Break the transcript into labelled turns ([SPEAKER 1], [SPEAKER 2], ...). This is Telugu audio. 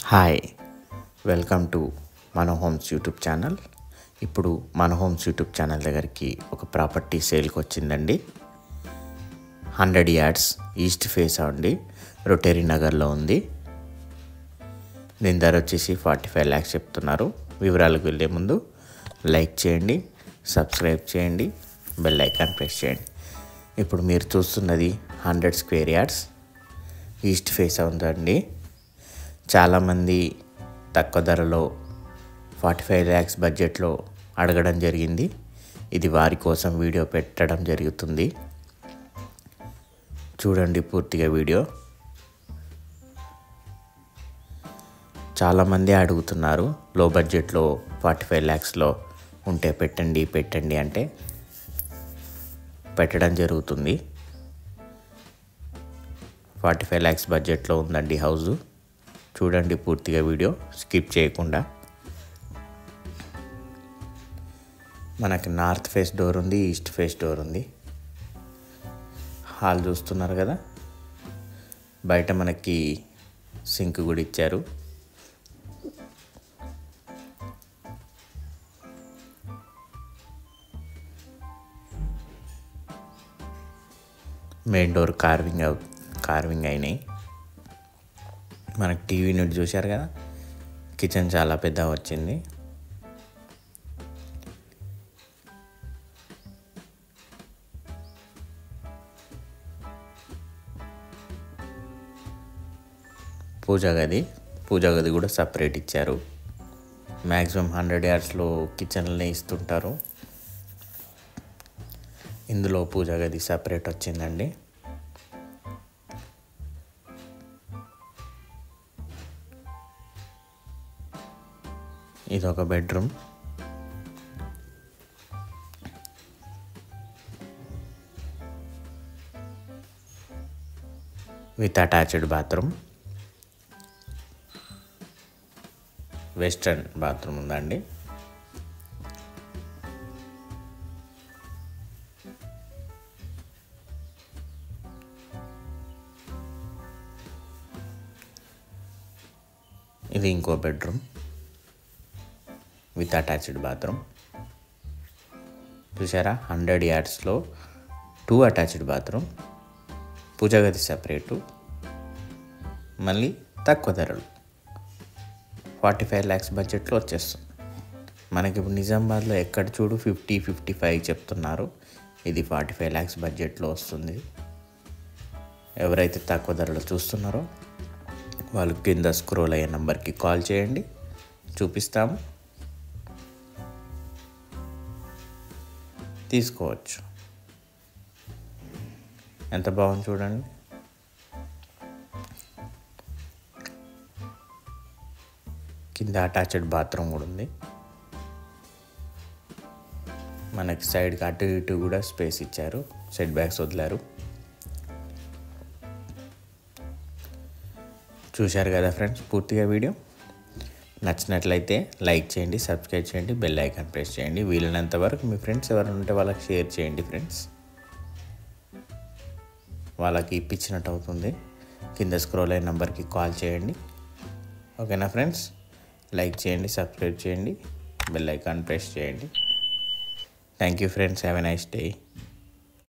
[SPEAKER 1] హాయ్ వెల్కమ్ టు మన హోమ్స్ యూట్యూబ్ ఛానల్. ఇప్పుడు మన హోమ్స్ యూట్యూబ్ ఛానల్ దగ్గరికి ఒక ప్రాపర్టీ సేల్కి వచ్చిందండి. 100 యార్డ్స్ ఈస్ట్ ఫేస్ అండి, రొటేరీ నగర్లో ఉంది. దీని ధర వచ్చేసి 45 lakhs చెప్తున్నారు. వివరాలకు వెళ్ళే ముందు లైక్ చేయండి, సబ్స్క్రైబ్ చేయండి, బెల్ ఐకాన్ ప్రెస్ చేయండి. ఇప్పుడు మీరు చూస్తున్నది 100 square yards ఈస్ట్ ఫేస్ ఉందండి. చాలామంది తక్కువ ధరలో 45 lakhs బడ్జెట్లో అడగడం జరిగింది. ఇది వారి కోసం వీడియో పెట్టడం జరుగుతుంది. చూడండి పూర్తిగా వీడియో. చాలామంది అడుగుతున్నారు లో బడ్జెట్లో 45 lakhsలో ఉంటే పెట్టండి అంటే పెట్టడం జరుగుతుంది. 45 lakhs బడ్జెట్లో ఉందండి హౌజు. చూడండి పూర్తిగా వీడియో స్కిప్ చేయకుండా. మనకి నార్త్ ఫేస్ డోర్ ఉంది, ఈస్ట్ ఫేస్ డోర్ ఉంది. హాల్ చూస్తున్నారు కదా, బయట మనకి సింక్ కూడా ఇచ్చారు. మెయిన్ డోర్ కార్వింగ్ అయినాయి. మనకి టీవీ యూనిట్ చూశారు కదా, కిచెన్ చాలా పెద్ద వచ్చింది. పూజా గది కూడా సపరేట్ ఇచ్చారు. మ్యాక్సిమం 100 yardsలో కిచెన్లనే ఇస్తుంటారు. ఇందులో పూజా గది సపరేట్ వచ్చిందండి. ఇది ఒక bedroom. With attached bathroom. Western bathroom ఉందండి. ఇది ఇంకో బెడ్రూమ్ విత్ అటాచ్డ్ బాత్రూమ్. చూసారా, 100 yardsలో 2 అటాచ్డ్ బాత్రూమ్, పూజా గది సపరేటు, మళ్ళీ తక్కువ ధరలు 45 lakhs బడ్జెట్లో వచ్చేస్తుంది. మనకి ఇప్పుడు నిజామాబాద్లో ఎక్కడ చూడు 50-55 చెప్తున్నారు. ఇది 45 lakhs బడ్జెట్లో వస్తుంది. ఎవరైతే తక్కువ ధరలో చూస్తున్నారో వాళ్ళు కింద స్క్రోల్ అయ్యే నెంబర్కి కాల్ చేయండి, చూపిస్తాము, తీసుకోవచ్చు. ఎంత బాగుంది చూడండి. కింద అటాచ్డ్ బాత్రూమ్ కూడా ఉంది. మనకి సైడ్కి అటు ఇటు కూడా స్పేస్ ఇచ్చారు, సెట్ బ్యాక్స్ వదిలారు. చూశారు కదా ఫ్రెండ్స్ పూర్తిగా వీడియో. నచ్చినట్లయితే లైక్ చేయండి, సబ్స్క్రైబ్ చేయండి, బెల్ ఐకాన్ ప్రెస్ చేయండి. వీలైనంత వరకు మీ ఫ్రెండ్స్ ఎవరైనా ఉంటే వాళ్ళకి షేర్ చేయండి ఫ్రెండ్స్. వాళ్ళకి ఇప్పించినట్టు అవుతుంది. కింద స్క్రోల్ అయిన నెంబర్కి కాల్ చేయండి. ఓకేనా ఫ్రెండ్స్? లైక్ చేయండి, సబ్స్క్రైబ్ చేయండి, బెల్ ఐకాన్ ప్రెస్ చేయండి. Thank you friends. Have a nice day.